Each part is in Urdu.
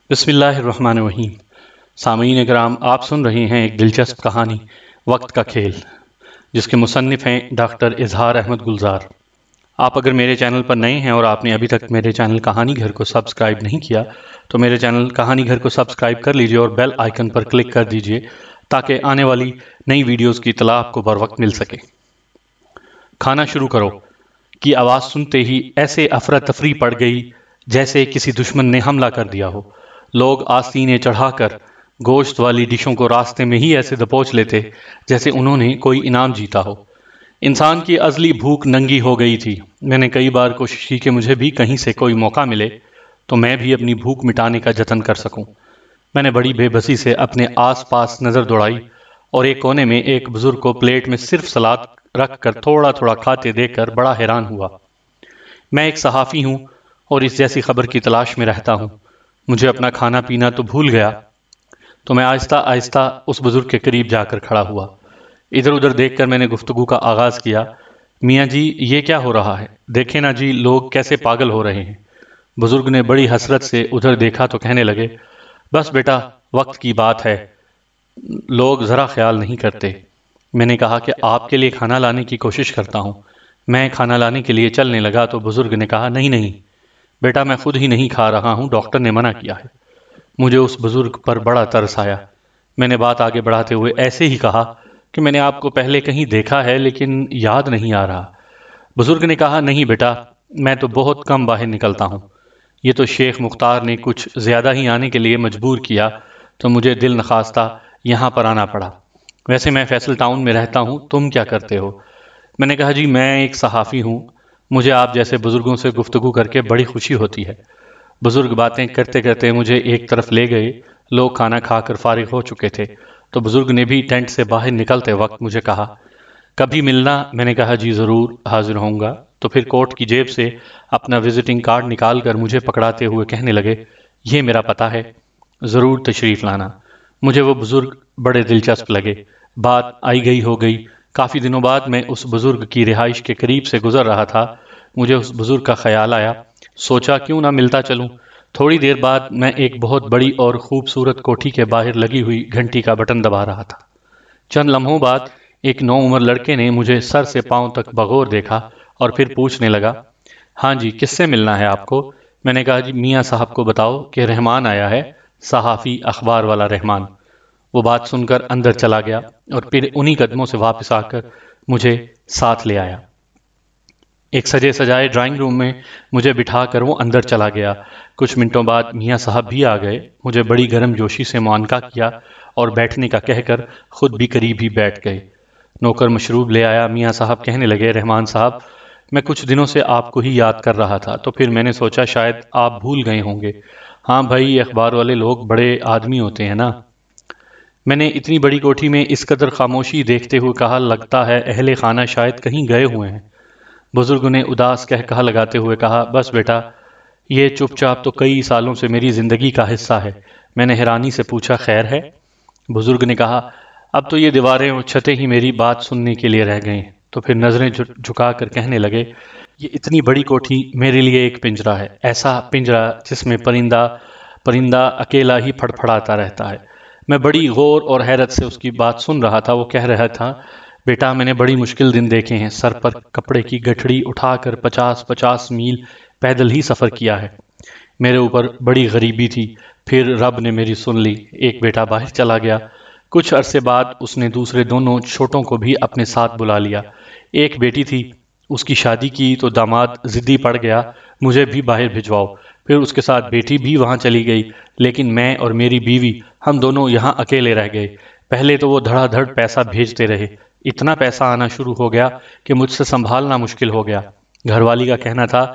بسم اللہ الرحمن الرحیم۔ سامعین اکرام، آپ سن رہے ہیں ایک دلچسپ کہانی وقت کا کھیل، جس کے مصنف ہیں ڈاکٹر اظہار احمد گلزار۔ آپ اگر میرے چینل پر نئے ہیں اور آپ نے ابھی تک میرے چینل کہانی گھر کو سبسکرائب نہیں کیا تو میرے چینل کہانی گھر کو سبسکرائب کر لیجئے اور بیل آئیکن پر کلک کر دیجئے تاکہ آنے والی نئی ویڈیوز کی اطلاع آپ کو بر وقت مل سکے۔ کھانا شروع کرو کی آواز سنتے ہی ایسے افراتفری پڑ گئی جیسے کسی دشمن نے حملہ کر دیا ہو۔ لوگ آستینے چڑھا کر گوشت والی ڈشوں کو راستے میں ہی ایسے دبوچ لیتے جیسے انہوں نے کوئی انعام جیتا ہو۔ انسان کی ازلی بھوک ننگی ہو گئی تھی۔ میں نے کئی بار کوشش کی کہ مجھے بھی کہیں سے کوئی موقع ملے تو میں بھی اپنی بھوک مٹانے کا جتن کر سکوں۔ میں نے بڑی بے بسی سے اپنے آس پاس نظر دوڑائی اور ایک کونے میں ایک بزرگ کو پلیٹ میں صرف سلاد رکھ کر تھوڑا تھوڑا کھاتے دیکھ کر بڑا حیران ہوا۔ میں ایک صحافی ہوں اور اس جیسی خبر کی تلاش میں رہتا ہوں۔ مجھے اپنا کھانا پینا تو بھول گیا تو میں آہستہ آہستہ اس بزرگ کے قریب جا کر کھڑا ہوا۔ ادھر ادھر دیکھ کر میں نے گفتگو کا آغاز کیا۔ میاں جی، یہ کیا ہو رہا ہے؟ دیکھیں نا جی، لوگ کیسے پاگل ہو رہے ہیں۔ بزرگ نے بڑی حسرت سے ادھر دیکھا تو کہنے لگے، بس بیٹا، وقت کی بات ہے، لوگ ذرا خیال نہیں کرتے۔ میں نے کہا کہ آپ کے لیے کھانا لانے کی کوشش کرتا ہوں۔ میں کھانا لانے کے لیے چلنے لگا تو بزرگ نے کہا، نہیں نہیں بیٹا، میں خود ہی نہیں کھا رہا ہوں، ڈاکٹر نے منع کیا ہے۔ مجھے اس بزرگ پر بڑا ترس آیا۔ میں نے بات آگے بڑھاتے ہوئے ایسے ہی کہا کہ میں نے آپ کو پہلے کہیں دیکھا ہے لیکن یاد نہیں آ رہا۔ بزرگ نے کہا، نہیں بیٹا، میں تو بہت کم باہر نکلتا ہوں۔ یہ تو شیخ مختار نے کچھ زیادہ ہی آنے کے لیے مجبور کیا تو مجھے دل نخواستہ یہاں پر آنا پڑا۔ ویسے میں فیصل ٹاؤن میں رہتا ہوں، تم کیا کرتے ہو؟ میں نے کہا، جی میں ایک صحافی ہوں، مجھے آپ جیسے بزرگوں سے گفتگو کر کے بڑی خوشی ہوتی ہے۔ بزرگ باتیں کرتے کرتے مجھے ایک طرف لے گئے۔ لوگ کھانا کھا کر فارغ ہو چکے تھے تو بزرگ نے بھی ٹینٹ سے باہر نکلتے وقت مجھے کہا، کبھی ملنا؟ میں نے کہا، جی ضرور حاضر ہوں گا۔ تو پھر کوٹ کی جیب سے اپنا وزٹنگ کارڈ نکال کر مجھے پکڑاتے ہوئے کہنے لگے، یہ میرا پتہ ہے، ضرور تشریف لانا۔ مجھے وہ بزرگ بڑے دلچسپ لگے۔ بات آئی گئی ہو گئی۔ کافی دنوں بعد میں اس بزرگ کی رہائش کے قریب سے گزر رہا تھا۔ مجھے اس بزرگ کا خیال آیا، سوچا کیوں نہ ملتا چلوں۔ تھوڑی دیر بعد میں ایک بہت بڑی اور خوبصورت کوٹھی کے باہر لگی ہوئی گھنٹی کا بٹن دبا رہا تھا۔ چند لمحوں بعد ایک نوعمر لڑکے نے مجھے سر سے پاؤں تک بغور دیکھا اور پھر پوچھنے لگا، ہاں جی، کس سے ملنا ہے آپ کو؟ میں نے کہا، جی میاں صاحب کو بتاؤ کہ رحمان آیا ہے، صحافی اخبار والا رحمان۔ وہ بات سن کر اندر چلا گیا اور پھر انہی قدموں سے واپس آ کر مجھے ساتھ لے آیا۔ ایک سجے سجائے ڈرائنگ روم میں مجھے بٹھا کر وہ اندر چلا گیا۔ کچھ منٹوں بعد میاں صاحب بھی آ گئے۔ مجھے بڑی گرم جوشی سے معانقہ کیا اور بیٹھنے کا کہہ کر خود بھی قریب ہی بیٹھ گئے۔ نوکر مشروب لے آیا۔ میاں صاحب کہنے لگے، رحمان صاحب، میں کچھ دنوں سے آپ کو ہی یاد کر رہا تھا تو پھر میں نے سوچا شاید آپ بھول گئے ہوں گے۔ ہاں بھائی، یہ اخبار والے لوگ بڑے آدمی ہوتے ہیں نا۔ میں نے اتنی بڑی کوٹھی میں اس قدر خاموشی دیکھتے ہوئے کہا، لگتا ہے اہل خانہ شاید کہیں گئے ہوئے ہیں۔ بزرگ نے اداس کہا لگاتے ہوئے کہا، بس بیٹا، یہ چپ چاپ تو کئی سالوں سے میری زندگی کا حصہ ہے۔ میں نے حیرانی سے پوچھا، خیر ہے؟ بزرگ نے کہا، اب تو یہ دیواریں اور چھتیں ہی میری بات سننے کے لیے رہ گئیں۔ تو پھر نظریں جھکا کر کہنے لگے، یہ اتنی بڑی کوٹھی میرے لیے ایک پنجرہ ہے، ایسا پنجرہ جس میں پرندہ اکیلا ہی پھڑ پھڑاتا رہتا ہے۔ میں بڑی غور اور حیرت سے اس کی بات سن رہا تھا۔ وہ کہہ رہا تھا، بیٹا، میں نے بڑی مشکل دن دیکھے ہیں، سر پر کپڑے کی گٹھڑی اٹھا کر 50 میل پیدل ہی سفر کیا ہے۔ میرے اوپر بڑی غریبی تھی، پھر رب نے میری سن لی۔ ایک بیٹا باہر چلا گیا۔ کچھ عرصے بعد اس نے دوسرے دونوں چھوٹوں کو بھی اپنے ساتھ بلا لیا۔ ایک بیٹی تھی، اس کی شادی کی تو داماد ضدی پڑ گیا، مجھے بھی باہر بھجواؤ۔ پھر اس کے ساتھ بیٹی بھی وہاں چلی گئی، لیکن میں اور میری بیوی ہم دونوں یہاں اکیلے رہ گئے۔ پہلے تو وہ دھڑا دھڑ پیسہ بھیجتے رہے، اتنا پیسہ آنا شروع ہو گیا کہ مجھ سے سنبھالنا مشکل ہو گیا۔ گھر والی کا کہنا تھا،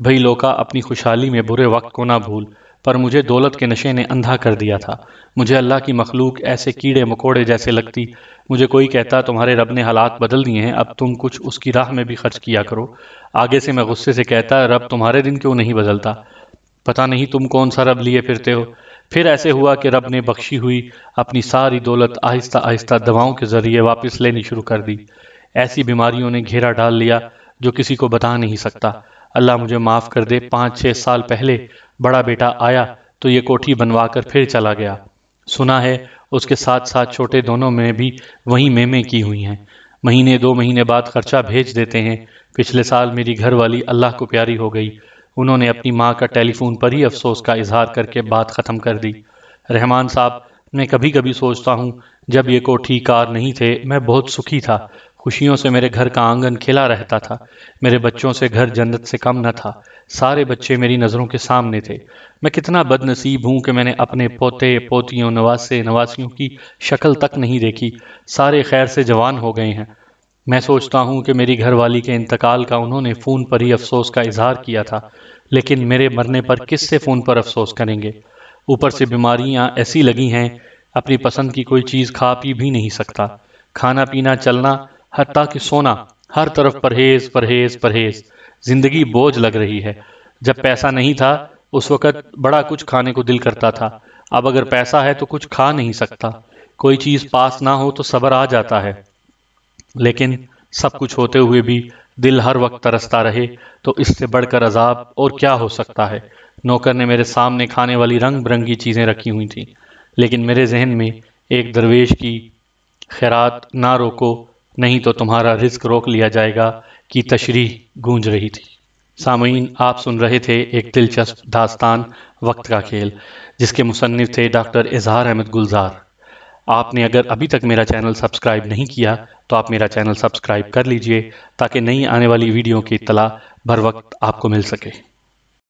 بھئی لوکا، اپنی خوشحالی میں برے وقت کو نہ بھول، پر مجھے دولت کے نشے نے اندھا کر دیا تھا۔ مجھے اللہ کی مخلوق ایسے کیڑے مکوڑے جیسے لگتی۔ مجھے کوئی کہتا، تمہارے رب نے حالات بدل دیے ہیں، اب تم کچھ اس کی راہ میں بھی خرچ کیا کرو۔ آگے سے میں غصے سے کہتا، رب تمہارے دن کیوں نہیں بدلتا؟ پتہ نہیں تم کون سا رب لیے پھرتے ہو۔ پھر ایسے ہوا کہ رب نے بخشی ہوئی اپنی ساری دولت آہستہ آہستہ دواؤں کے ذریعے واپس لینی شروع کر دی۔ ایسی بیماریوں نے گھیرا ڈال لیا جو کسی کو بتا نہیں سکتا۔ اللہ مجھے معاف کر دے، 5-6 سال پہلے بڑا بیٹا آیا تو یہ کوٹھی بنوا کر پھر چلا گیا۔ سنا ہے اس کے ساتھ ساتھ چھوٹے دونوں میں بھی وہی میمیں کی ہوئی ہیں، مہینے 2 مہینے بعد خرچہ بھیج دیتے ہیں۔ پچھلے سال میری گھر والی اللہ کو پیاری ہو گئی، انہوں نے اپنی ماں کا ٹیلی فون پر ہی افسوس کا اظہار کر کے بات ختم کر دی۔ رحمان صاحب، میں کبھی کبھی سوچتا ہوں جب یہ کوٹھی کار نہیں تھے میں بہت سکھی تھا، خوشیوں سے میرے گھر کا آنگن کھلا رہتا تھا، میرے بچوں سے گھر جنت سے کم نہ تھا، سارے بچے میری نظروں کے سامنے تھے۔ میں کتنا بد نصیب ہوں کہ میں نے اپنے پوتے پوتیوں نواسے نواسیوں کی شکل تک نہیں دیکھی، سارے خیر سے جوان ہو گئے ہیں۔ میں سوچتا ہوں کہ میری گھر والی کے انتقال کا انہوں نے فون پر ہی افسوس کا اظہار کیا تھا، لیکن میرے مرنے پر کس سے فون پر افسوس کریں گے؟ اوپر سے بیماریاں ایسی لگی ہیں، اپنی پسند کی کوئی چیز کھا پی بھی نہیں سکتا، کھانا پینا چلنا حتیٰ کہ سونا، ہر طرف پرہیز پرہیز پرہیز، زندگی بوجھ لگ رہی ہے۔ جب پیسہ نہیں تھا اس وقت بڑا کچھ کھانے کو دل کرتا تھا، اب اگر پیسہ ہے تو کچھ کھا نہیں سکتا، کوئی چیز پاس نہ ہو تو صبر آ جاتا ہے، لیکن سب کچھ ہوتے ہوئے بھی دل ہر وقت ترستا رہے تو اس سے بڑھ کر عذاب اور کیا ہو سکتا ہے۔ نوکر نے میرے سامنے کھانے والی رنگ برنگی چیزیں رکھی ہوئی تھیں، لیکن میرے ذہن میں ایک درویش کی خیرات نہ روکو نہیں تو تمہارا رزق روک لیا جائے گا کی تشریح گونج رہی تھی۔ سامعین، آپ سن رہے تھے ایک دلچسپ داستان وقت کا کھیل، جس کے مصنف تھے ڈاکٹر اظہار احمد گلزار۔ آپ نے اگر ابھی تک میرا چینل سبسکرائب نہیں کیا تو آپ میرا چینل سبسکرائب کر لیجئے تاکہ نئی آنے والی ویڈیو کی اطلاع بر وقت آپ کو مل سکے۔